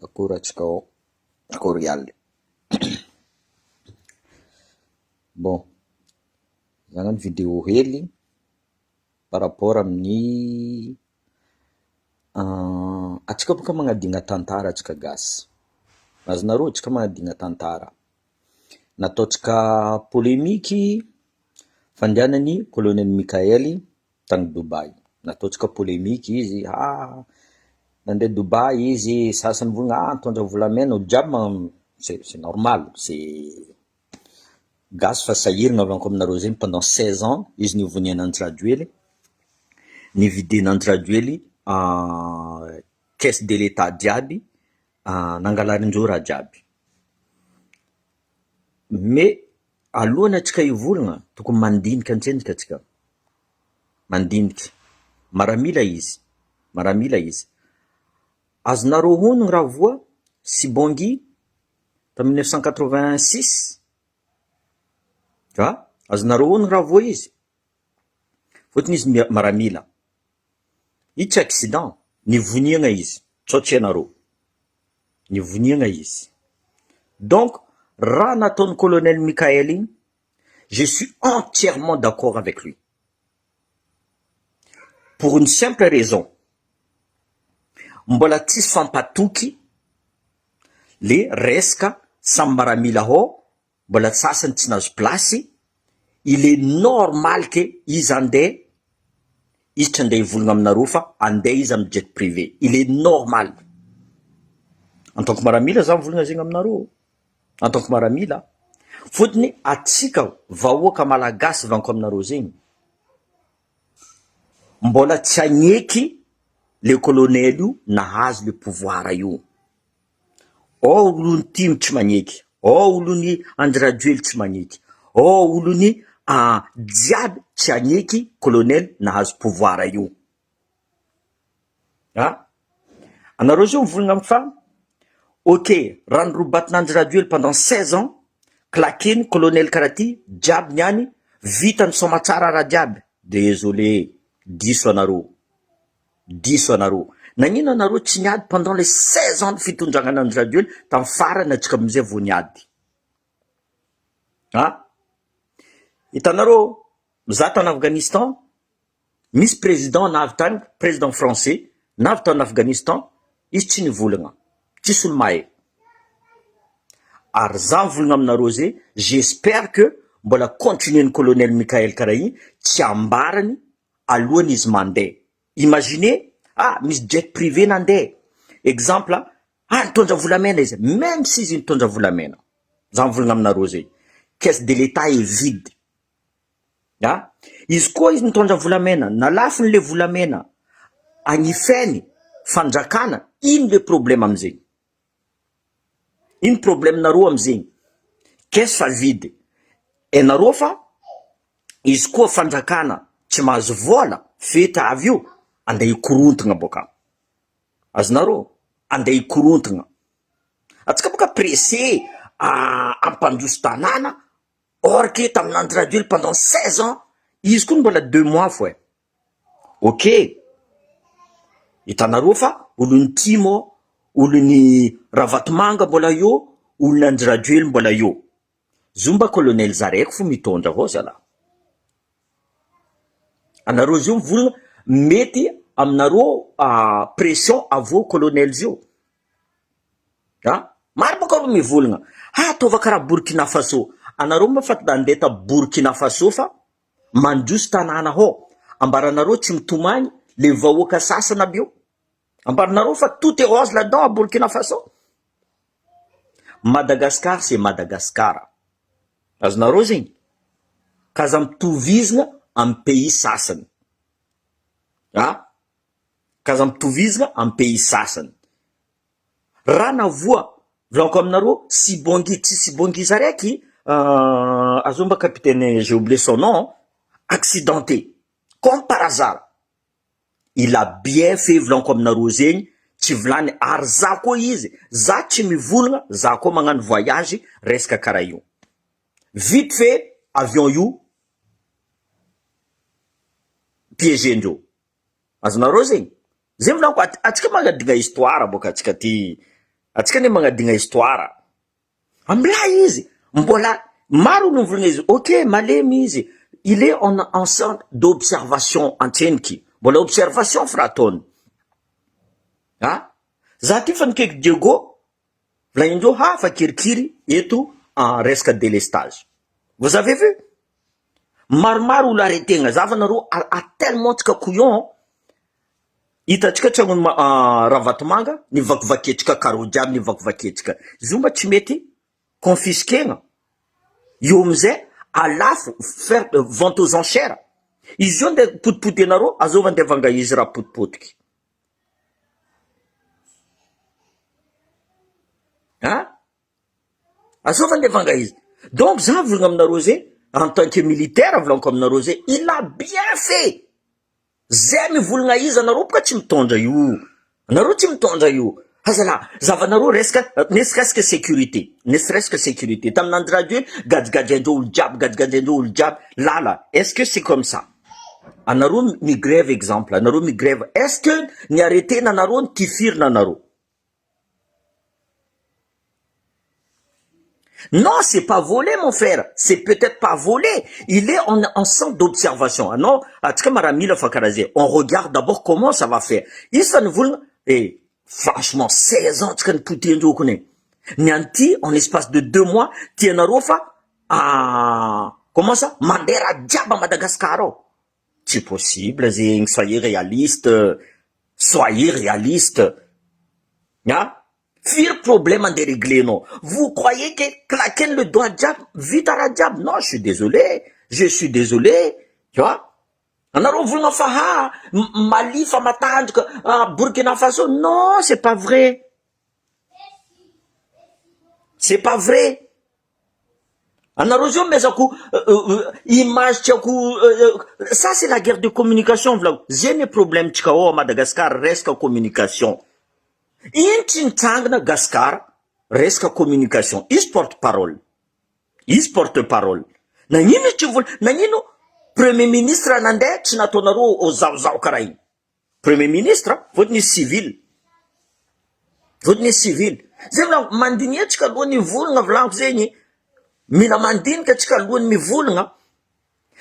akoratsika ao akory aly. Bon, zagnany vidéo hely par rapport amin'ny atsika boka magnadigna tantara atsika gasy. Azonareo atsika magnadigna tantara. Nataotsika polémique fandehanan'ny colonel Mikaely tagny Dubai. Nataotsika polémique izy, nandeha Dubai izy, sasany volagna mitondra volamena, olo jiaby c'est normal, c'est gasy fa sahiragna avy aminareo zegny pendant 16 ans, izy nivonianan'ny Rajoely, nividianan'ny Rajoely caisse de l'état jiaby, nangalarin'indreo raha jiaby. Mais alohany atsika hivolagna, tokony mandinika antsenjika atsika. Mandinika. Maramila izy. Azonareo honogno raha voa Sibongi tamin'ny 1986. Azonareo honogno raha voa izy. Fotony izy maramila. Izy tsy accident, nivoniagna izy. Tsaotra ianareo. Nivoniagna izy. Donc, raha nataon'ny colonel Mikael igny, je suis entièrement d'accord avec lui. Pour une simple raison. Mbola tsisy fampatoky le resaka samy maramila ao, mbola sasany tsy nahazo plasy. Il est normal que izy andeha, izy tsy andeha hivolagna aminareo fa andeha izy amin'ny jet privé. Il est normal. En tant que maramila za mivolagna zegny aminareo. En tant que maramila. Fotony atsika vahoaka malagasy vanko aminareo zegny, mbola tsy agneky le colonel io nahazo le pouvoir io. Olony Timo tsy magneky, olony Andry Rajoely tsy magneky, olony jiaby tsy agneky colonel nahazo pouvoir io. Anareo zao mivolagna fa ok, raha nirobatin'Andry Rajoely pendant 16 ans, klakeny colonel karaty jiaby niany, vitany somatsara raha jiaby. Désolé, diso anareo. Nagnino anareo tsy niady pendant les 16 ans de fitondragnan'Andry Rajoely, tamin'ny farany atsika amizay vao niady. Hitanareo, za tany Afghanistan, misy président navy tany, président français, navy tany Afghanistan, izy tsy nivolagna, tsisy olo mahay. Ary za mivolagna aminareo zay, j'espère que mbola continuer ny colonel Mikael karaha igny, tsy ambarany alohany izy mandeha. Imaginez, misy jet privé nandeha. Exemple, nitondra volamena izy. Même si izy nitondra volamena. Za mivolagna aminareo zay. Caisse de l'état est vide. Izy koa izy nitondra volamena, nalafiny le volamena, agnifeny fandrakana, ino le problème amizay? Ino problème nareo amizay? Caisse fa vide. Nareo fa izy koa fandrakana tsy mahazo vola, feta avy io, andeha hikorontagna boka. Azonareo? Andeha hikorontagna. Atsika boka pressé ampandroso tanàna, or que tamin'Andry Rajoely pendant 16 ans, izy koa mbola 2 mois foi. Ok. Hitanareo fa olony Timo, olony Ravatomanga mbola io, olony Andry Rajoely mbola io. Zomba colonel Zareko fo mitondra avao zala. Anareo zio mivolagna mety aminareo pression avao colonel zio. Maro boka ro mivolagna, ataova karaha Burkina Faso. Anareo mba fa andeha ta Burkina Faso fa mandroso tanàna ao, ambaranareo tsy mitomagny le vahoaka sasana aby io. Ambaranareo fa tout est rose là-dedans à Burkina Faso. Madagascar c'est Madagascar. Azonareo zegny? Kaza mitovizagna amin'ny pays sasany. Kaza mitovizagna amin'ny pays sasany. Raha navoa volanko aminareo Sibongi, tsy Sibongi zaraiky, azomba capitaine, j'ai oublié son nom, accidenté. Comme par hasard. Il a bien fait volanko aminareo zegny, tsy volany ary za koa izy, za tsy mivolagna, za koa magnano voyage resaka karaha io. Vite fait, avion io piégé-ndreo. Azonareo zegny? Zegny volanko atsika magnadigna histoire boka atsika ty atsika ne magnadigna histoire amla izy mbola maro no volagna izy ok malemy izy il est en centre d'observation antseniky mbola observation frataony za ty fa nikaiky Diego volagninindreo fa kirikiry eto en resaka délestage vous avez vu maromaro olo aretegna zava nareo a tellement tsika couillon hitatsika tragnony ravatomanga nivakivaketrika karo jiaby nivakivaketrika izy io mba tsy mety confisquena io amizay alafo faire vente aux enchères izy io nde potipoty anareo azova andevanga izy raha potipotiky azova andevanga izy donc za volagna aminareo zay en tant que militaire volaniko aminareo zay il a bien fait zay mivolagna izy anareo boka tsy mitondra io anareo tsy mitondra io azala zavanareo resaka nesikasika sécurité nesiresaka sécurité taminandro radio gajigadjandreo olo jiaby gajigadjandreo olo jiaby lala est-ce que c'est comme ça anareo migrève exemple anareo migrève est-ce que ni arrêtena anareo ny tifirina anareo non, c'est pas volé, mon frère. C'est peut-être pas volé. Il est en centre d'observation. Ah non, on regarde d'abord comment ça va faire. Et franchement, 16 ans, tu connais. Nianti, en espace de 2 mois, Tienarofa, comment ça? Mandera Diaba Madagascar. C'est possible, soyez réaliste. Soyez réaliste. Fir problème à dérégler, non. Vous croyez que claquer le doigt diable, vite à la diable? Non, je suis désolé, tu vois. On a revu l'enfant, Mali, Famatan, Burkina Faso. Non, c'est pas vrai. C'est pas vrai. On a revu mes images, ça c'est la guerre de communication, j'ai des problèmes, à Madagascar, reste en communication. Intintangna Gaskar resaka communication izy porte-parole nanino tsy vola nanino premier ministre nandeha tsy nataonareo ozaozao karaha igny premier ministre fotony civil zay vola mandiny atsika alohany mivolagna volaniko zegny mila mandinika atsika alohany mivolagna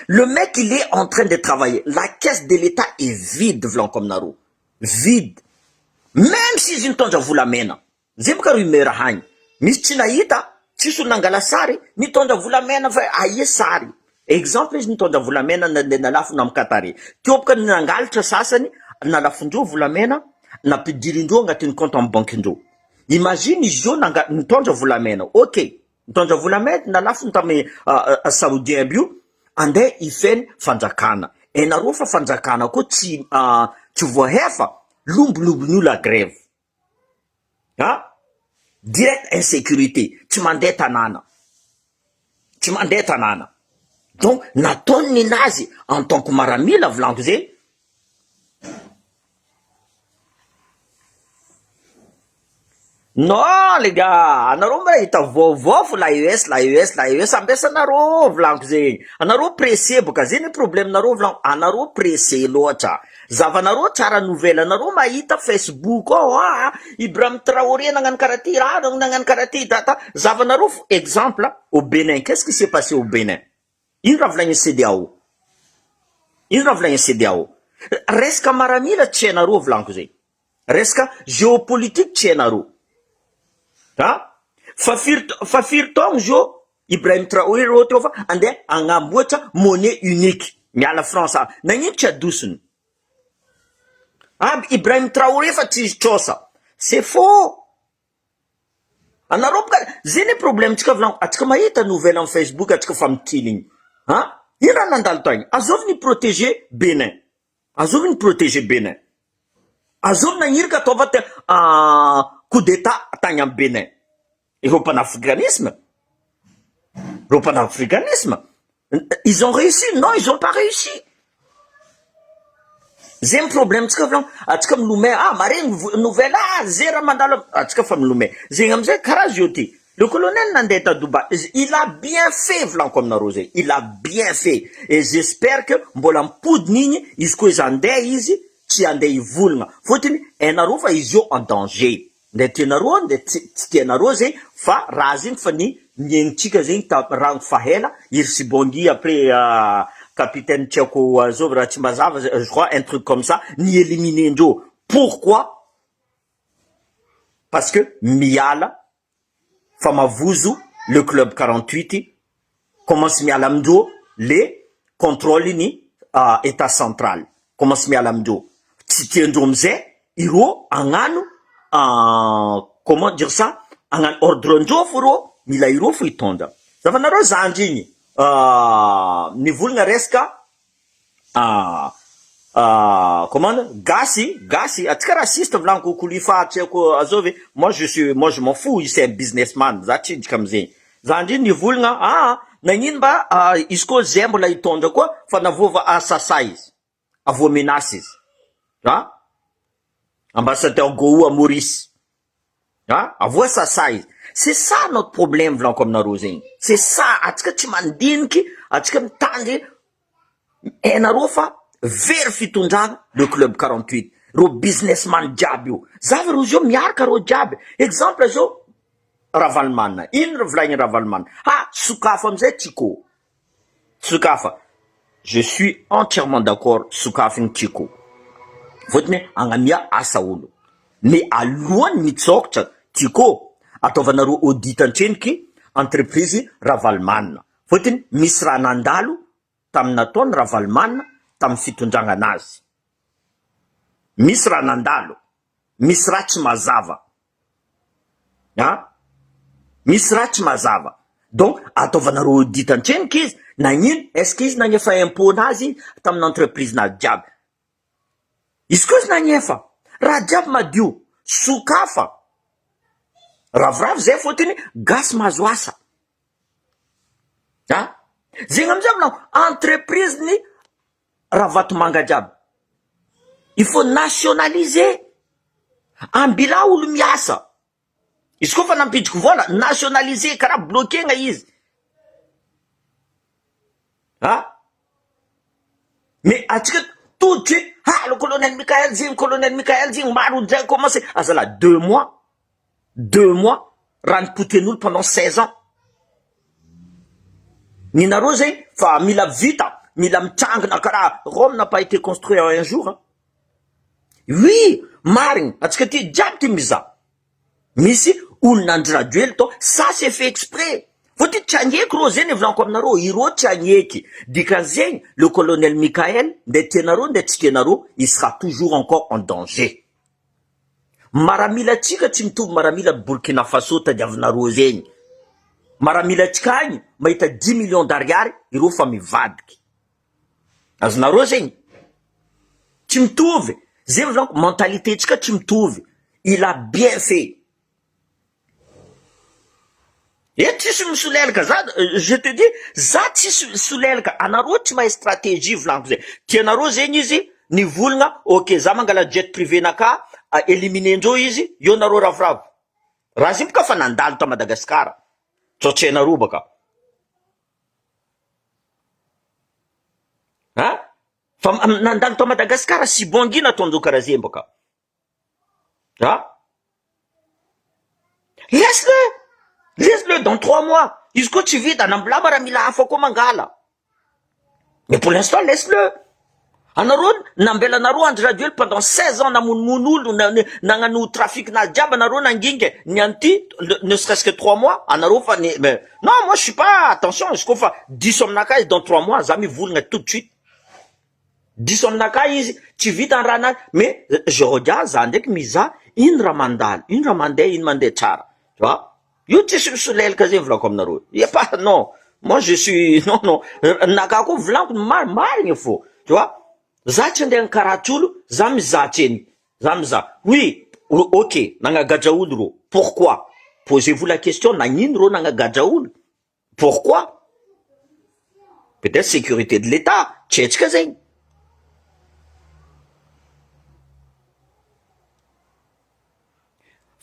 le mec il est en train de travailler la caisse de l'état est vide volaniko aminareo vide. Même si izy nitondra volamena zay boka rumeur hagny misy tsy nahita tsisy olo nangala sary nitondra volamena fa aia sary exemple izy nitondra volamena nalafo namikatare teo boka nangalatra sasany nalafondreo volamena napidirindreo agnatin'ny compte en banque ndreo imagine izy io nitondra volamena ok nitondra volamena nalafo tamy saoudien aby io andeha ifeny fanjakana enareo fa fanjakana koa tsy voahefa lombolobon'io la grève direct insécurité tsy mandeha tanàna donc nataony ninazy en tant que maramila volaniko zay non les gars anareo mba hita vaovao la US ambesanareo volaniko zegny anareo pressé boka zay ny problème nareo volaniko anareo pressé loatra zavanareo tsara nouvelle anareo mahita Facebook Ibrahim Traoré nagnano karaty nagnano karaty data zavanareo exemple au Bénin qu'est-ce qui s'est passé au Bénin ino raha volagny CEDEAO resaka maramila tsy hainareo volaniko zay resaka géopolitique tsy hainareo fa firy taogno zio Ibrahim Traoré reo teo fa andeha agnamboatra monnaie unique miala France nagnino tsy adosiny Ibrahim Traoré fa tsy izy tsosa c'est faux anareo boka zay ny problème tsika volaniko atsika mahita nouvelle en Facebook atsika fa mikiligny ino raha nandalo tagny azovy ny protéger Bénin azovy nagnirika ataova coup d'état tagny amy Bénin ireo panafricanisme ils ont réussi non ils ont pas réussi zay my problème tsika volaniko atsika milomay maregny nouvelle zay raha mandalo atsika fa milomay zegny amizay karaha zio ty le colonel nandeha ta Dubaï il a bien fait volaniko aminareo zay il a bien fait et j'espère que mbola mipodiny igny izy koa izy andeha izy tsy andeha ivolagna fotony ainareo fa izy io en danger nde tianareo nde tsy tianareo zegny fa raha zegny fa nienitsika zegny rango fahela iry Sibongi après capitaine tiako azovy raha tsy mazava je crois un truc comme ça ni éliminer ndreo. Pourquoi? Parce que miala fa mavozo le club 48 commence miala amindreo le contrôle ni état central commence miala amindreo tsy tiandreo amizay ireo agnano comment dire ça agnano ordre ndreo fo reo mila ireo fo hitondra zavanareo zandry igny nivolagna resaka comment gasy atsika raciste vlanko kolifa tiako azovy moi je m'en fous c'est un businessman za tsidika amizegny zandry nivolagna nagnino mba izy koa zay mbola hitondra koa fa navova asasa izy avo menace izy ambassadeur Gou à Maurice avo asasa izy. C'est ça notre problème vlanko aminareo zegny. C'est ça atsika tsy mandiniky atsika mitandry ainareo fa very fitondrana le club 48 ro businessman jiaby io zavy ro zio miaraka ro jiaby exemple zao Ravalman ino volagny Ravalman Soukafa amizay Tiko Soukafa je suis entièrement d'accord Soukafin Tiko fotony agnamia asa olo mais alohany mitsokatra Tiko ataovanareo audit antreniky entreprise Ravalman fotony misy raha nandalo tamin'ny nataony Ravalman tamin'ny fitondragna anazy misy raha nandalo misy raha tsy mazava misy raha tsy mazava donc ataovanareo audit antreniky izy nagnino est-ce que izy nagnefa impôt nazy tamin'ny entreprise nazy jiaby izy koa izy nagnefa raha jiaby madio Soukafa ravoravo zay fotony gasy mahazo asa zegny amizay aminao entreprise ny Ravatomanga jiaby il faut nationaliser ambila olo miasa izy koa fa nampidiky vola nationaliser karaha bloquegna izy mais atsika tout de suite le colonel Michael Zing maro déjà commencé azala 2 mois raha nipoten'olo pendant 16 ans ninareo zegny fa mila vita mila mitsangana karaha Rome n'a pas été construit en un jour oui marigny atsika ty jiaby ty miza misy olo nandraduely to ça c'est fait exprès faut-il tsy agneky ro zegny volanko aminareo ireo tsy agneky dikan'zegny le colonel Michael nde tianareo nde tsy tianareo il sera toujours encore en danger maramila tsika tsy mitovy maramila Burkina Faso tadiavinareo zegny maramila tsika agny mahita 10 millions d'ariary ireo fa mivadiky azonareo zegny tsy mitovy zegny volanko mentalité tsika tsy mitovy il a bien fait tsisy misolelaka za je te dis za tsisy solelaka anareo tsy mahay stratégie volanko zay tianareo zegny izy nivolagna ok za mangala jet privé naka éliminer ndreo izy io nareo ravoravo raha zay boka fa nandalo ta Madagasikara tsotsenareo baka fa nandalo ta Madagasikara Sibongi nataondreo karaha zay baka laisse-le dans 3 mois izy koa tsy vita nambolama raha mila hafa koa mangala mais pour l'instant laisse-le anareo nambelanareo andry radio pendant 16 ans namonomono olo nagnano trafic na jiaby anareo nangingy nianty ne serait-ce que 3 mois anareo fa mais non moi je suis pas attention izy koa fa 10 aminaka izy dans 3 mois za mivolagna tout de suite 10 aminaka izy tsy vita ny raha nazy mais je regarde za ndraiky miza ino raha mandalo ino raha mandeha ino mandeha tsara tu vois io tsisy misolelaka zay volako aminareo y a pas non moi je suis non naka koa volanko marigny fo tu vois za tsy andeha karatsolo za mizatsy eny za miza oui ok nagnagadra olo ro pourquoi posez-vous la question nagnino ro nagnagadra olo pourquoi peut-être sécurité de l'état tsetsika zegny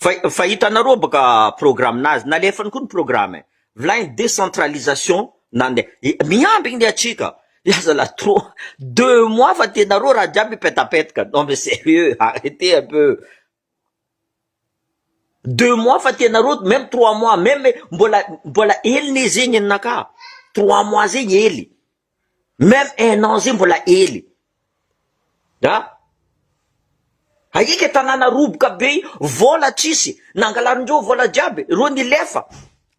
fa hitanareo baka programme nazy nalefany koa ny programme volagny décentralisation nandeha miamby igny atsika yazala trop 2 mois fa tenareo raha jiaby petapetaka non mais sérieux arrêtez un peu 2 mois fa tianareo, même 3 mois, même mbola hely ne zegny ninaka. 3 mois zegny hely. Même 1 an zegny mbola hely. Da? Aika tanàna roboka be, vola tsisy, nangalarin-dreo vola jiaby, ro nilefa.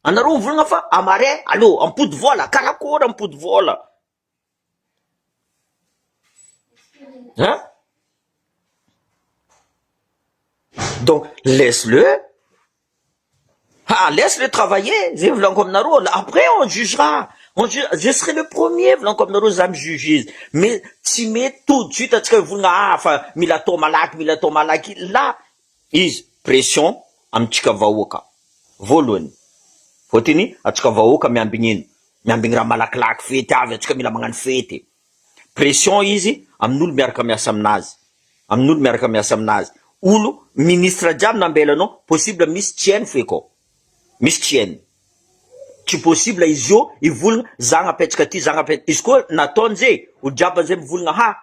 Anareo volagna fa amare, allo, ampody vola, karakory ampody vola. Hein? Donc, laisse-le. Ah, laisse-le travailler. Après, on jugera. Je serai le premier, comme nous allons juger. Mais tu mets tout de suite, enfin, milato malak, là, is pression, amtika vaoka. Volon. Fotini, atika vaoka miambignin. Miambingra malaklak fete avy, atika mila magnano fete. Pression izy, amin'olo miaraka miasa aminazy. Amin'olo miaraka miasa aminazy. Olo, ministre jiaby nambelanao, possible misy tieny feko. Misy tieny. Tsy possible izy io, ivolagna, za napetraka ty, za napetraka. Izy koa nataony zay, olo jiaby zay mivolagna, ha,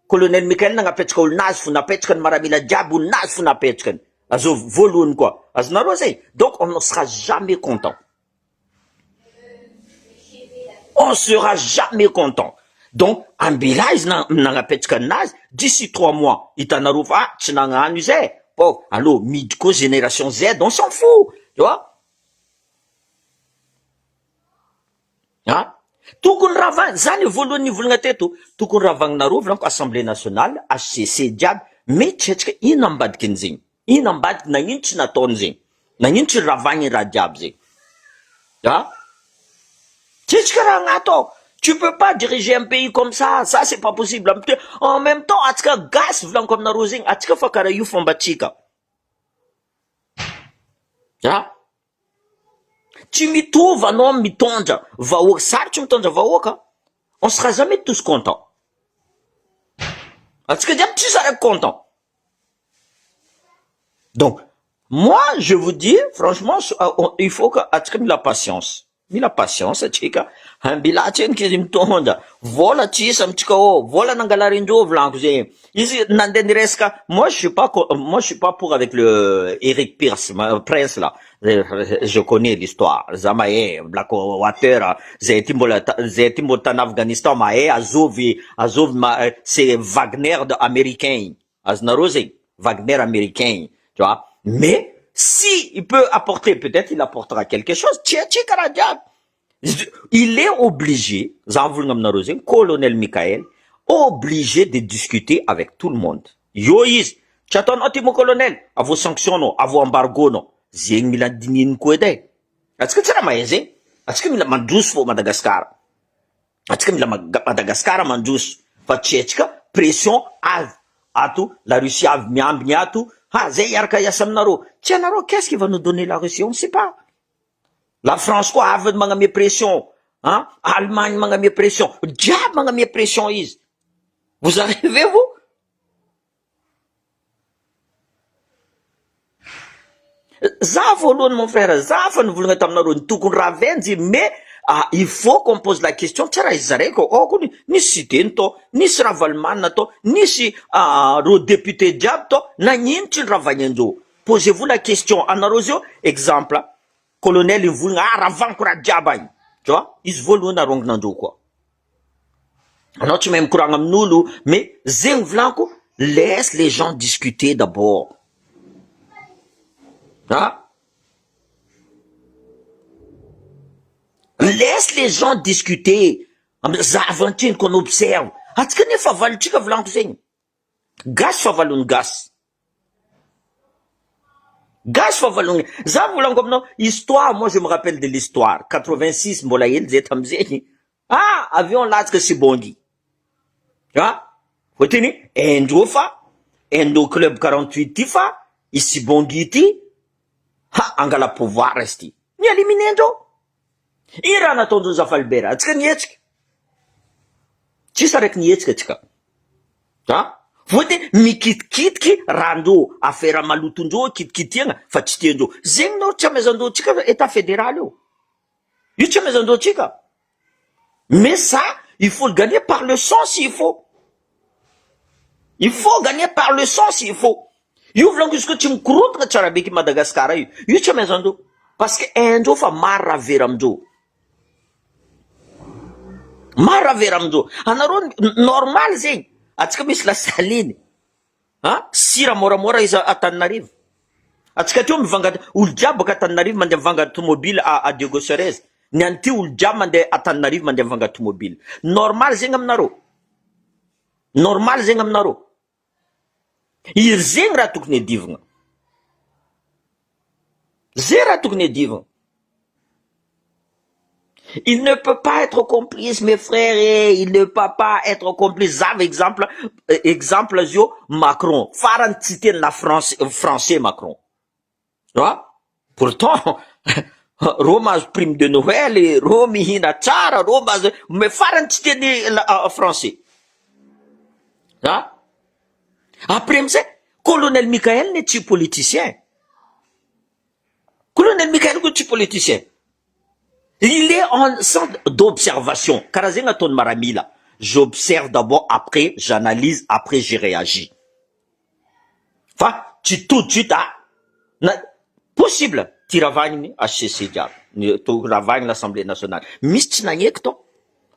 colonel Mikael nagnapetraka olonazy fo napetraka ny maramila jiaby olonazy fo napetraka. Azo voalohany koa. Azonareo zay. Donc, on ne sera jamais content. On sera jamais content. Donc, ambila izy nagnapetraka anazy, d'ici 3 mois, hitanareo fa, tsy nagnano izy e. Po, allo, midi koa génération Z, on s'en fout. Tu vois? Hein? Tokony ravagna, zany voalohany nivolagna teto, tokony ravagninareo volaniko Assemblée nationale, HCC jiaby, metsetsika ino ambadiky an'izegny. Ino ambadiky, nagnino tsy nataony zegny. Nagnino tsy ravagny raha jiaby zegny. Hein? Tsetsika raha agnato. Tu peux pas diriger un pays comme ça c'est pas possible. En même temps, atsika gas volaniko aminareo zegny, atsika fa karaha io fombatsika. Hein? Tsy mitovy anao mitondra vahoaka, sarotry mitondra vahoaka. On sera jamais tous contents. Atsika jiaby tsy sara content. Donc, moi, je vous dis, franchement, il faut que atsika mila patience. Mila patience atsika. Ambila tseny kizy mitondra. Vola tsisy amitsika vola nangalarin-dreo volaniko zegny. Izy nandeha niresaka, moi je suis pas pour avec le Eric Prince là. Je connais l'histoire. Za mahay Blackwater, zay ty mbola tany Afghanistan mahay azovy c'est Wagner de américain. Azonareo zegny, Wagner américain, tu vois. Mais si il peut apporter, peut-être il apportera quelque chose. Il est obligé, colonel Mikael, obligé de discuter avec tout le monde. Yo is, chaton mon colonel, à vos sanctions, à vos embargos, non. Zeng mila dinin ko ede. Est-ce que tu as maïzé? Est-ce que mila mandous pour Madagascar? Est-ce que mila Madagascar mandous? Fatchechka, pression, atou, la Russie a miambiatou, ha, zeyarka yasamnaro. Tianaro, qu'est-ce qui va nous donner la Russie? On ne sait pas. La France quoi a de manga pression, hein? Allemagne manga pression, diable manga pression is. Vous arrivez vous? Mon frère, Zafon vous le taminaro tokony ravenzy, mais il faut qu'on pose la question, tsara izareko, nisy to, nisy ravalman to, nisy ro député diable to, nagnino tsy ravagnan-dreo. Posez-vous la question, anareo exemple, colonel volagna ravanko raha jiaby agny. Tu vois? Izy voalohany arongonandreo koa. Anao tsy mahay mikoragna amin'olo, mais zegny volanko, laisse les gens discuter d'abord. Hein? Laisse les gens discuter. Zavantine qu'on observe. Atsika nefa valitsika volanko zegny. Gas fa valony gas. Gas fa valony. Za volanko aminao, histoire, moi je me rappelle de l'histoire. 86 mbola hely zay tamizegny. Ah, avion latsaka Sibongi. Ah, fotiny, endro fa, endo club 48 ty fa, i Sibongi ty, ha, angala pouvoir izy ty. Ni éliminendreo. I raha nataondreo Zafalbera, atsika nietsika. Tsisy araiky nietsika atsika. Ha? Fotiny mikitikitiky randreo, affaire malotondreo, kitikitiagna, fa tsy tiandreo. Zegny nao tsy amezandreo tsika état fédéral io. Io tsy amezandreo tsika. Mais ça, il faut le gagner par le sang s'il faut. Il faut gagner par le sang s'il faut. io volaniko izy koa tsy mikorotana tsara beky Madagasikara io tsy maintsy andreo parce que indreo fa maro raha vera amindreo, maro raha vera amindreo. Anareo normal zegny atsika misy lasaliny sira moramora izy Antananarivo, atsika teo mivanga olo jiaby baka Antananarivo mandeha mivanga tomobile à Diego Suarez, ny anty olo jiaby mandeha Antananarivo mandeha mivanga tomobile. Normal zegny aminareo, normal zegny aminareo. Iry zegny raha tokony adivagna, zay raha tokony adivagna. Il ne peut pas être complice, mes frères, et il ne peut pas être complice. Zav exemple, exemple zio Macron, farany tsy teny la français Macron. Pourtant, rô mahazo prime de Noël, rô mihina tsara, rô mahazo, mais farany tsy teny français. Après amizay, colonel Michael n'est tsy politicien. Colonel Michael ko tsy politicien. Il est en centre d'observation. Karazeng aton maramila. J'observe d'abord, après j'analyse, après j'ai réagi. Enfin, tu tout de suite possible. Tu ravagnes HCC diable. Tu ravagnes l'Assemblée nationale. Misy tsy nagneko to.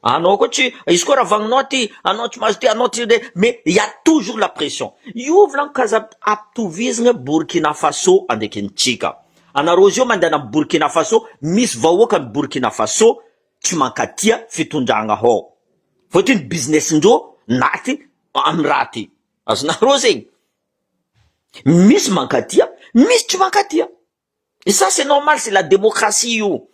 Anao ko tsy, izy koa ravagninao ty, anao tsy mahazo ty, anao ty, mais il y a toujours la pression. Io volaniko kaza ampitovisana Burkina Faso andekintsika. Anareo zio mandana Burkina Faso, misy vahoaka ny Burkina Faso, tsy mankatia fitondragna ao. Fotony business ndreo naty amy raha ty. Azonareo zegny. Misy mankatia, misy tsy mankatia. Et ça c'est normal, c'est la démocratie io.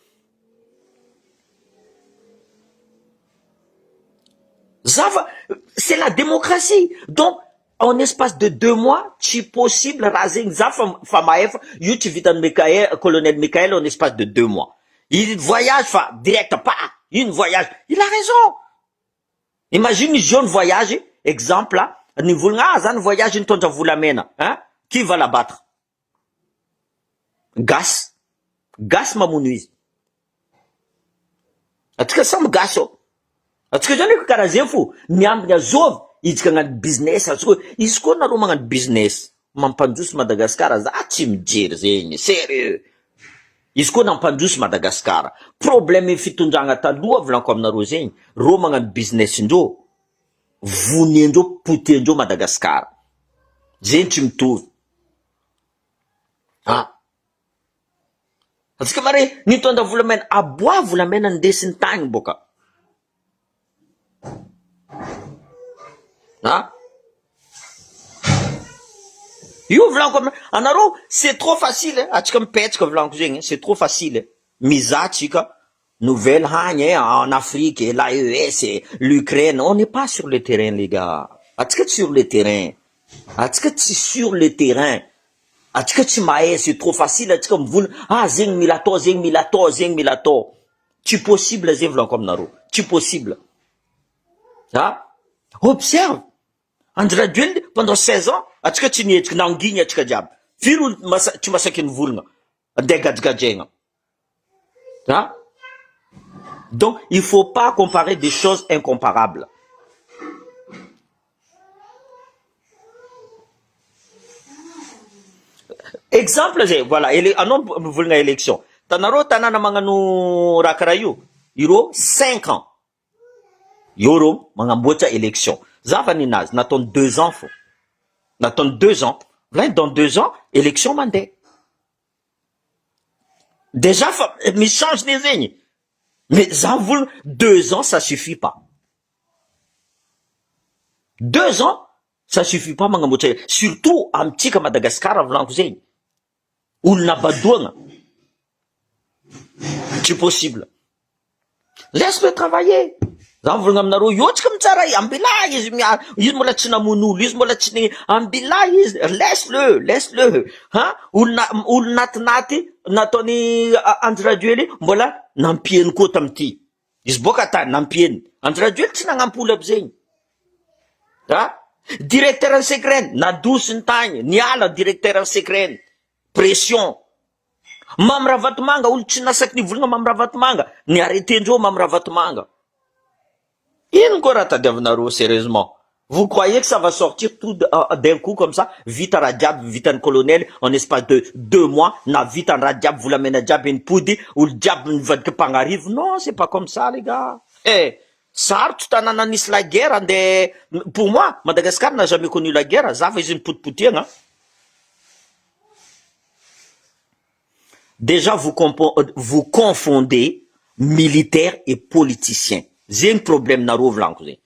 C'est la démocratie. Donc, en espace de 2 mois, tu possible raser Famaef, tu vite Michael, colonel Michael en espace de 2 mois. Il voyage, direct, pas, il voyage. Il a raison. Imagine, jeune voyage, exemple, là, niveau un voyage, une tonne vous l'amène, hein? Qui va la battre? Gas. Gas mamonuise. En tout cas, ça me gasse. Atsika zany ko karaha zay fo miambina zovy izy ka agnano business atsika izy koa nareo magnano business mampandroso Madagasikara za tsy mijery zegny sérieux. Izy koa nampandroso Madagasikara problème fitondragna taloha volaniko aminareo zegny ro magnano business ndreo voniandreo potendreo Madagasikara zegny tsy mitovy. Atsika mare nitondra volamena aboa volamena ndesiny tagny boka. Io volaniko anareo c'est trop facile atsika mipetraka volaniko zegny c'est trop facile mizaha tsika nouvelle hagny en Afrique l'AES l'Ukraine on n'est pas sur le terrain les gars. Atsika tsy sur le terrain, atsika tsy sur le terrain, atsika tsy mahay c'est trop facile atsika mivona zegny mila atao zegny mila atao zegny mila atao tsy possible zegny volaniko aminareo tsy possible. Observe. Andry Rajoelina pendant 16 ans, atsika tsy nihetsiky nangigny atsika jiaby. Firy tsy masaky nivolagna. Andeha gadragadregna. Donc, il faut pas comparer des choses incomparables. Exemple, voilà, anao mivolagna élection. Tanareo tanana magnano raha karaha io. Iro 5 ans. Yoro, mangambotra élection. Zava ninazy, n'attend 2 ans, faut. N'attend 2 ans. Là, dans 2 ans, élection mandé. Déjà, mais change des lignes. Mais ça vous, 2 ans, ça suffit pas. 2 ans, ça suffit pas, mangambotra. Surtout, un petit comme Madagascar, vous l'en où n'a pas douane. C'est possible. Laisse-le travailler. Zaho volagna aminareo io tsika mitsara ambila izy mbola tsy namono olo izy mbola tsy ambila izy laisse-le olo natinaty nataony Andry Rajoely mbola nampieny koa tamity izy boka tany nampieny Andry Rajoely tsy nagnampy olo aby zegny directeur en secret nadosiny tagny niala directeur en secret pression Mamy Ravatomanga olo tsy nasaky nivolagna Mamy Ravatomanga ni arrêtendreo Mamy Ravatomanga. Ino koa raha tadiavinareo sérieusement Vous croyez que ça va sortir tout d'un coup comme ça? Vite en Rajab, vite en colonel, en espace de 2 mois, na vite en Rajab, vous l'amenez à Djab en Poudi, ou le Djab ne va pas arrive. Non, c'est pas comme ça, les gars. Eh, sartre, tu ananis la guerre, pour moi, Madagascar n'a jamais connu la guerre, ça fait une poutine, hein. Déjà, vous confondez militaire et politicien. J'ai un problème dans le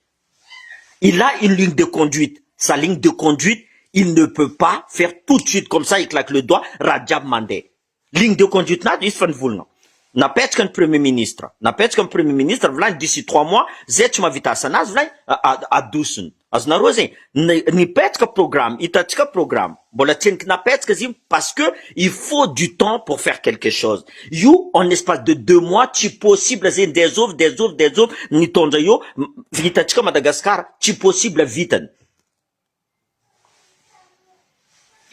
il a une ligne de conduite. Sa ligne de conduite, il ne peut pas faire tout de suite comme ça, il claque le doigt, Rajab Mandé. Ligne de conduite, il fait une n'a pas qu'un premier ministre. N'a pas qu'un premier ministre, voilà, d'ici 3 mois, zet ma vita sana, voilà, à 12. As na rose, ni pas qu'un programme, il t'a qu'un programme. Bon, la tienne n'a pas qu'un parce que il faut du temps pour faire quelque chose. You, en espace de 2 mois, tu possible, des offres, ni ton yo, vita qu'un Madagascar, tu possible vite.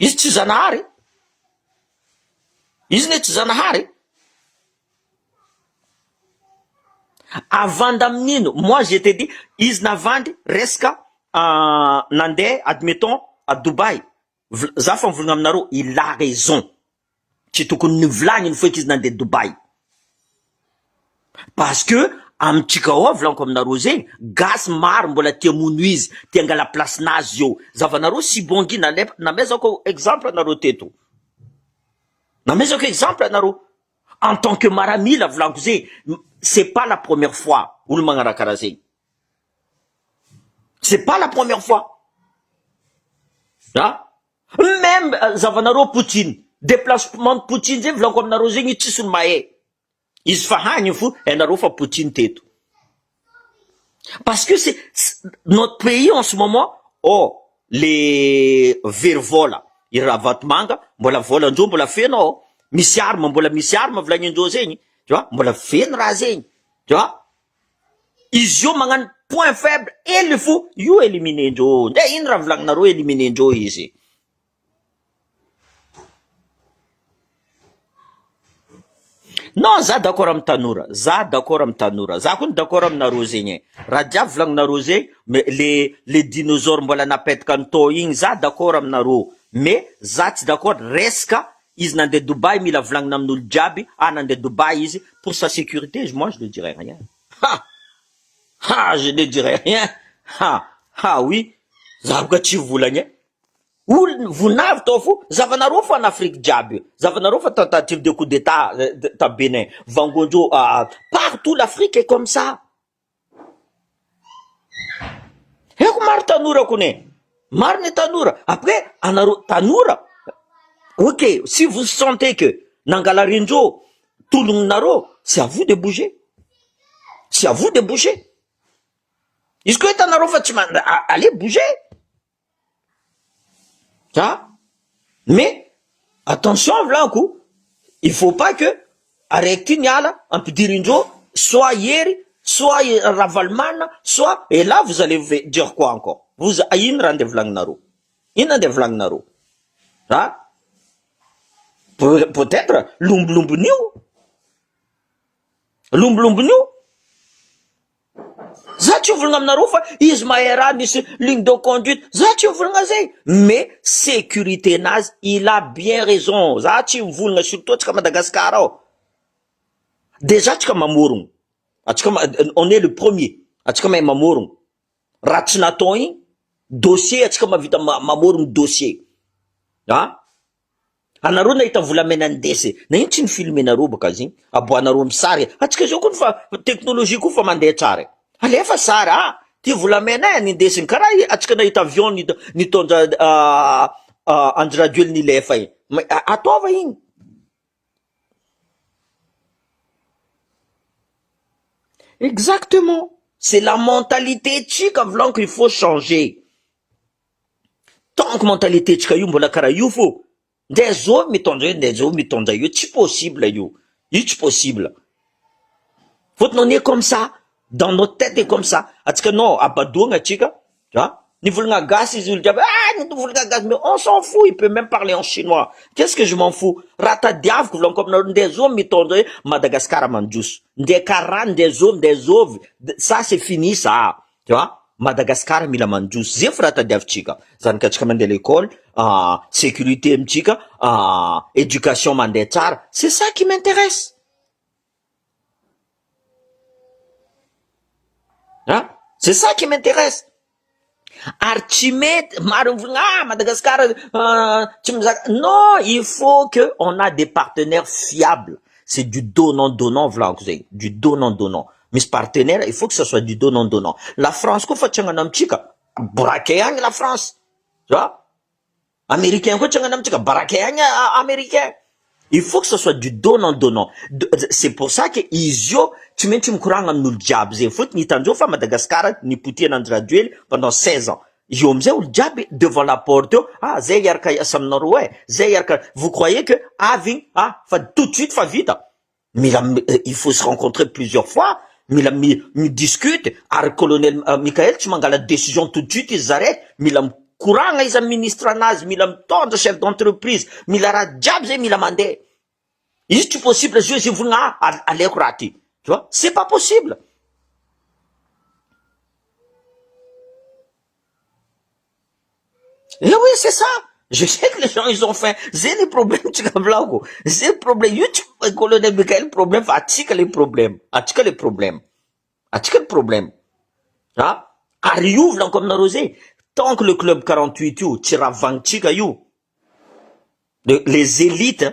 Is tu zanahari? Is ne tu zanahari? Avant d'amener, moi je te dis, ils n'avandent resca nande, admettons, à Dubaï. Zafan Vungamnaro, il a raison. Tu te connais vlan une fois qu'ils n'ont de Dubaï. Parce que, am tikawa vlan comme narosé, gas mar mbola tiemunuiz, tienga la place nazio. Zavanaro si bongi na mezoko exemple naro teto. Na mezoko exemple naro. En tant que marami, la vlangouzé, c'est pas la première fois où le mangara karazé. C'est pas la première fois. Hein? Même Zavanaro Poutine, déplacement de Poutine, c'est vlangoum narosé ni tisul maé. Il se fait fou et naro fa Poutine tête. Parce que c'est notre pays en ce moment, oh, les vervola, ils ravatent manga, mbola vola njo mbola feno. Misiarme, mbola misiarme, vlanyo zeni, tu vois, mbola fen razeni, tu vois. Ils ont un point faible, et il faut, you éliminer njo. De inra vlang naro éliminer njo ici. Non, za d'accord am tanura, za d'accord am tanura, za kun d'accord am narozeni. Raja vlang narose, mais les dinosaures mbola na pet kanto ing, za d'accord am naro. Mais, za ti d'accord, resca, ils n'ont de Dubaï, mais la vlang nam nous djabi, n'ont de Dubaï, pour sa sécurité, moi je ne dirais rien. Ha! Ha! Je ne dirais rien. Ha! Ha, oui. Zabgachi voulanye. Ou, vous n'avez tofu, Zavanarou en Afrique djabi. Zavanarou tentative de coup d'état, ta Bénin. Vangojo, partout l'Afrique est comme ça. Et comment Tanura connaît? Marne Tanura. Après, Tanura. Ok, si vous sentez que Nangala Rinjo, tout le monde, c'est à vous de bouger. C'est à vous de bouger. Est-ce que Tanaro Fatima, allez bouger? Ça? Mais, attention, voilà un coup. Il faut pas que, arrêtez Niala, un petit Rinjo, soit hier, soit Ravalman, soit, et là, vous allez dire quoi encore? Vous, ayin rande Vlangnaro. Ina de Vlangnaro. Hein? Peut-être Lumblumbu. Zatu Vlngamnaroufa, Ismaëra, ligne de conduite, Zatu Vlngazé. Mais, sécurité naz, il a bien raison. Zatu Vlnga, surtout, tu Madagascar. Déjà, tu Mamourung. On est le premier. Tu Mamourung. Ratchnatoin, dossier, tu Vita Mamourung dossier. Hein? Anaro na ita volamena ndese na ino tsy ny filme naro baka ziny aboanaro misary atsika zao koa fa teknolojia koa fa mandeha tsara alefa sara ty volamena ny ndesiny karaha atsika nahita avion nitondra Andry Rajoelina nilefa iny ataova iny. Exactement, c'est la mentalité tsika volan qu'il faut changer. Tant que mentalité tsika io mbola karaha io fo des hommes mitondra io tsy possible io tsy possible. Faut non est comme ça dans notre tête est comme ça atsika non abadoagna atsika tu vois ni volagna gasy izy olo jiaby ni volagna gasy mais on s'en fout, il peut même parler en chinois. Qu'est-ce que je m'en fous? Raha tadiaviko volaniko aminareo des hommes mitondra hoe Madagascar mandroso nde karany des hommes ça c'est fini ça tu vois Madagasikara mila mandroso zay fa raha tadiavintsika zany ka tsika mandeha l'école sécurité amitsika éducation mandeha tsara, c'est ça qui m'intéresse. C'est ça qui m'intéresse. Ary tsy mety maro mivolagna Madagascar tsy mizaka, non, il faut que on a des partenaires fiables. C'est du donnant volako zay, du donnant. Misy partenaire, il faut que ça soit du donnant. La France koa fa tsangana amitsika braqué agny la France, tu vois. Américain koa tsangana amitsika braqué agny américain. Il faut que ça soit du donnant. C'est pour ça que izy io tsy maintsy mikoragna amin'olo jiaby zay. Fotony hitanjao fa Madagascar nipotihana Andry Rajoelina pendant 16 ans. Io amizay olo jiaby devant la porte eo, zay hiaraka iasa aminareo zay hiaraka. Vous croyez que avy fa tout de suite fa vita. Mila il faut se rencontrer plusieurs fois. Mila mi discute. Ary colonel Mikael tsy mangala décision tout de suite izy zaraiky. Mila koragna izy amin'ny ministre anazy, mila mitondra chef d'entreprise, mila raha jiaby zay mila mandeha. Izy tsy possible izy izy volagna aleoko raha ty, tu vois, c'est pas possible. Eh oui, c'est ça. Je sais que les gens ils ont faim. C'est les problèmes tu volako. C'est le problème. Io tsy colonel Mikael problème fa atsika les problèmes. Atsika le problème. Ary io volaniko aminareo zay. Tant que le club 48 io tsy raha vagnitsika io, les élites,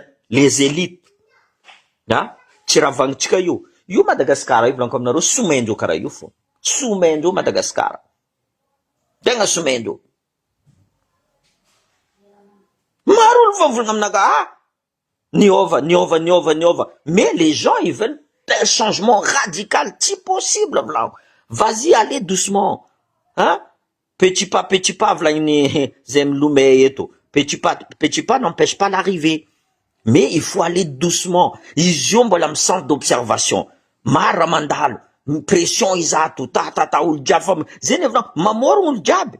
tsy raha vagnitsika io Madagascar io volaniko aminareo somendreo karaha io fo. Somendreo Madagascar. Tegna somendreo. Maro olo fa volagna aminaka niova. Mais les gens ils veulent un changement radical, si possible volaniko. Vas-y, allez doucement. Petit pas vlagny zay milomay eto. Petit pas n'empêche pas l'arrivée. Mais il faut aller doucement. Izy io mbola amy centre d'observation. Maro mandalo. Pression izato. Olo jiaby fa zay ny volagno mamôrogno olo jiaby.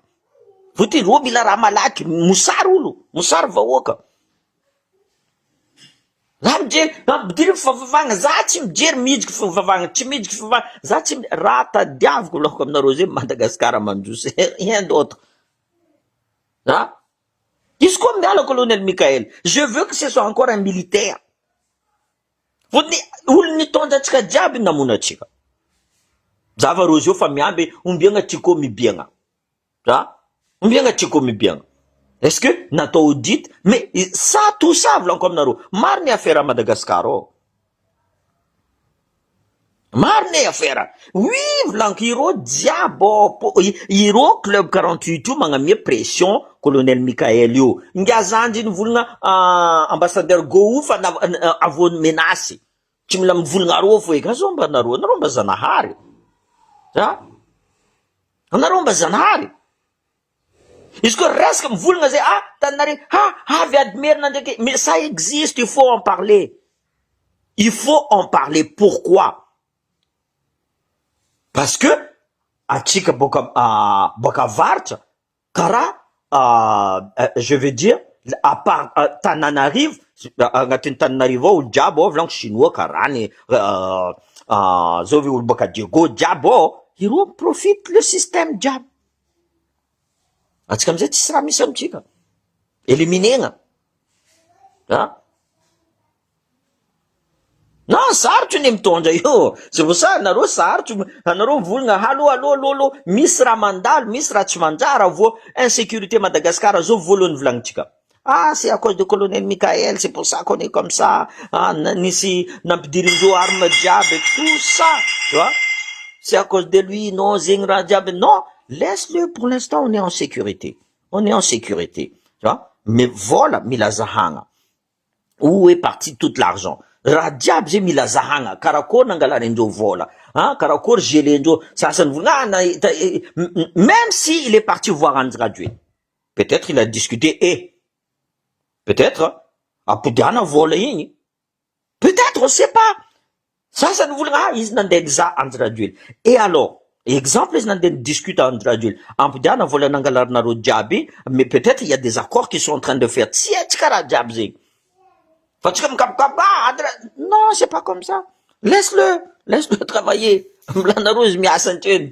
Fotony ro mila raha malaky, mosary vahoaka. Raha mijery fivavahagna, za tsy mijery mihijiky fivavahagna, tsy mihijiky fivavahagna, za tsy raha tadiaviko lahoko aminareo zay Madagascar mandroso, rien d'autre. Izy koa miala colonel Mikael, je veux que ce soit encore un militaire. Fotony olo nitondra atsika jiaby namona atsika. Zava rozy io fa miamby ombiagna tsika mibiagna. Ombiagna tsika mibiagna. Est-ce que natao audit? Mais ça, tout ça, volaniko aminareo, maro ny affaire à Madagascar maro ny affaire. Oui, volaniko iro jiaby iro club 48 io magnamia pression colonel Mikael io. Ngazanjy volagna ambassadeur Gou fa avony menasy. Tsy mila mivolagna ro fo eka zo mba nareo mba zanahary. Anareo mba zanahary. Izy koa resaka mivolagna zay tanare avy admerina ndraiky, mais ça existe, il faut en parler. Pourquoi? Parce que atsika boka varatra karaha je veux dire à part Tananarivo, agnatin'ny Tananarivo olo jiaby volaniko chinois karany zao ve olo boka Diego jiaby iro profite le système jiaby. Atsika amizay tsisy raha misy amitsika, éliminegna. Non, sarotro ny mitondra io. C'est pour ça anareo sarotro, anareo mivolagna allo misy raha mandalo, misy raha tsy manjara vo insécurité Madagascar zao voalohany volagnintsika. C'est à cause de colonel Mikael, c'est pour ça qu'on est comme ça. Nisy nampidirindreo arme jiaby, tout ça, tu vois. C'est à cause de lui, non, zegny raha jiaby, non. Laisse-le, pour l'instant, on est en sécurité, tu vois. Mais voilà, mila zahagna. Où est parti tout l'argent? Raha jiaby zay mila zahagna, karakory nangalanindreo vola, karakory gelendreo, sasany volagna, même si il est parti voir Andry Rajoelina. Peut-être il a discuté, peut-être, apodiana vola igny. Peut-être, on sait pas. Sasany volagna, izy nandeha nizaha Andry Rajoelina. Et alors, exemple, izy nandeha discute Andry Rajoelina. Apodiana vola nangalanareo jiaby, mais peut-être il y a des accords qui sont en train de faire. Tsy etsika raha jiaby zegny. Non, c'est pas comme ça. Laisse-le travailler. Mlanarose miasa antreny.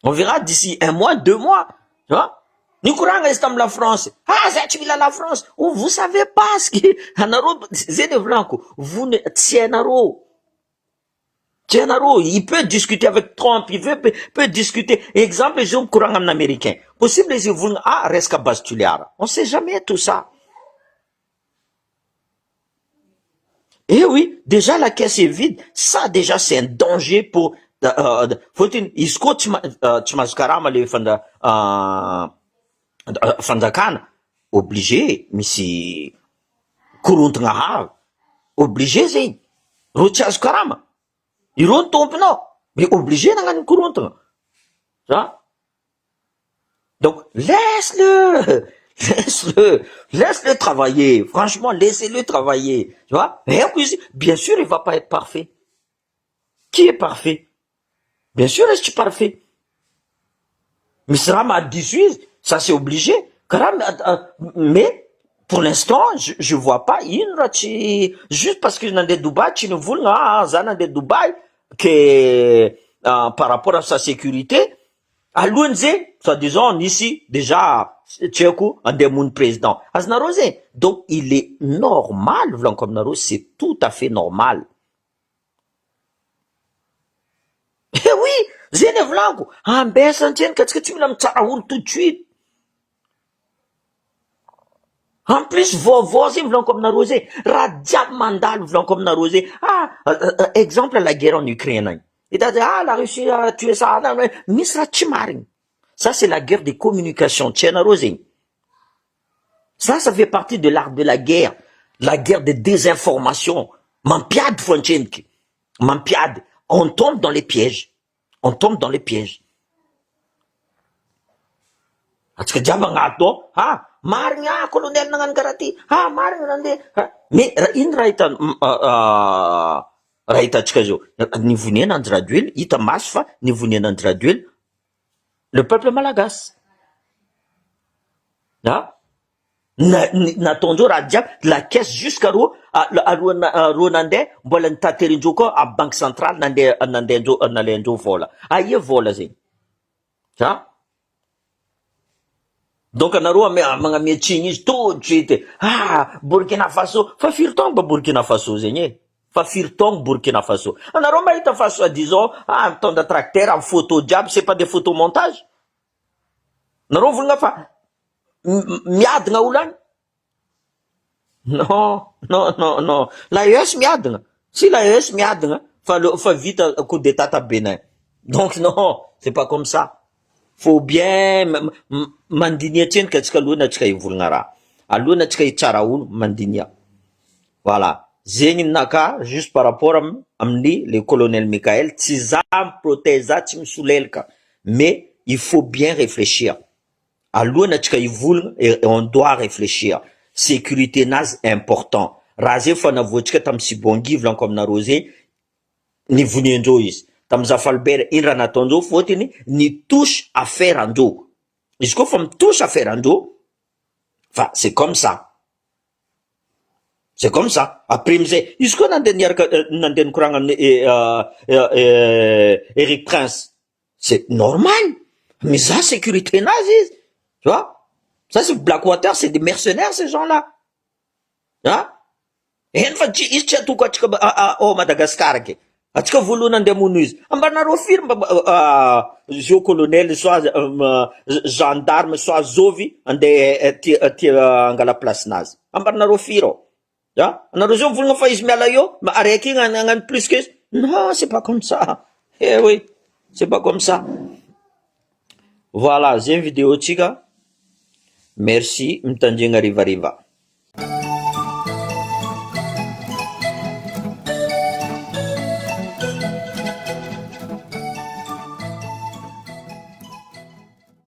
On verra d'ici 1 mois, 2 mois. Tu vois? Ni courant est la France. Ah, c'est tu la France. Oh, vous savez pas ce qui c'est blanco. Vous ne tienaro. Tienaro, il peut discuter avec Trump, peut discuter. Exemple, je courant en américain. Possible si vous reste bastuliara. On sait jamais tout ça. Eh oui, déjà la caisse est vide. Ça, déjà, c'est un danger pour, faut-il, tu m'as carrément les Fandakan, obligé, mais si, courant nga obligé, c'est, routias karama. Ils vont tomber, non. Mais obligé, n'a courant. Ça? Donc, laisse-le travailler. Franchement, laissez-le travailler. Tu vois? Mais bien sûr, il va pas être parfait. Qui est parfait? Bien sûr, est-ce parfait? Mais ça m'a 18, ça c'est obligé. Mais, pour l'instant, je vois pas juste parce que dans des Dubaï, tu ne voulais dans des Dubaï, que, par rapport à sa sécurité, à l'UNZ, soit disant, ici, déjà, Tchékou, un des mon président. Donc, il est normal, comme Naro, c'est tout à fait normal. Eh oui, Zene Vlango, en baisse en tienne, qu'est-ce que tu me l'as tout de suite? En plus, vos voisins vont comme Narosé, Radiab Mandal vont comme Narosé. Exemple, la guerre en Ukraine. Il a dit, la Russie a tué ça, Misra Chimaring. Ça, c'est la guerre des communications, Tchénarosé. Ça fait partie de l'art de la guerre des désinformations. Mampiad Fonchenki. Mampiad. On tombe dans les pièges. On tombe dans les pièges. Parce que Jabangato, Maringa, colonel Nangan Karati, Maringa Nande. Mais, in Raita Tchkajo, ni vous n'en traduire, ita masfa, ni vous n'en traduire, le peuple malagas. N'attendons la caisse jusqu'à Ronande, Bolan Taterinjoko, à Banque Centrale, Nandenjo vola. Aïe vola, c'est. Donc, on a mga métiers, tout de suite. Burkina Faso. Fa firtong ba Burkina Faso, zenye? Fa firtong Burkina Faso. On a Maïta Faso, disons, ton de tracteur, en photo job, c'est pas des photomontages. On a fa, miad nga ulan. Non. La US miad nga. Si la US miad nga, fa vite un coup d'état à Bénin. Donc, non, c'est pas comme ça. Faut bien mandinia tien qu'est-ce que l'on a tchai vulnara. A l'on a tchai charaoul mandinia. Voilà. Zénin naka, juste par rapport à amni, le colonel Michael, tizam proteza tim soulelka. Mais, il faut bien réfléchir. A l'on a tchai vuln et on doit réfléchir. Sécurité naz important. Razé fana vochka tam si bongi vlan comme na rosé, ni vunienjois. Tam Zafalbert Irana Tondo, faut-il ni touche à faire en dos. Est-ce qu'on fait touche à faire en dos? Enfin, c'est comme ça. C'est comme ça. Après, est-ce qu'on a un courant Eric Prince? C'est normal. Mais ça, sécurité nazie. Tu vois? Ça, c'est Blackwater, c'est des mercenaires, ces gens-là. Hein? Et une fois, ils tient tout quoi, au Madagascar, atsika voalohany andeha monuse ambanareo firme géocolonel soit gendarme soit zovy andeha tia angala place-nazy ambanareo firy anareo zao mivolagna fa izy miala eo ma araiky igny agnano plus que non, c'est pas comme ça. Eh oui, c'est pas comme ça. Voilà, zay vidéo tsika. Merci, mitandregna rivariva.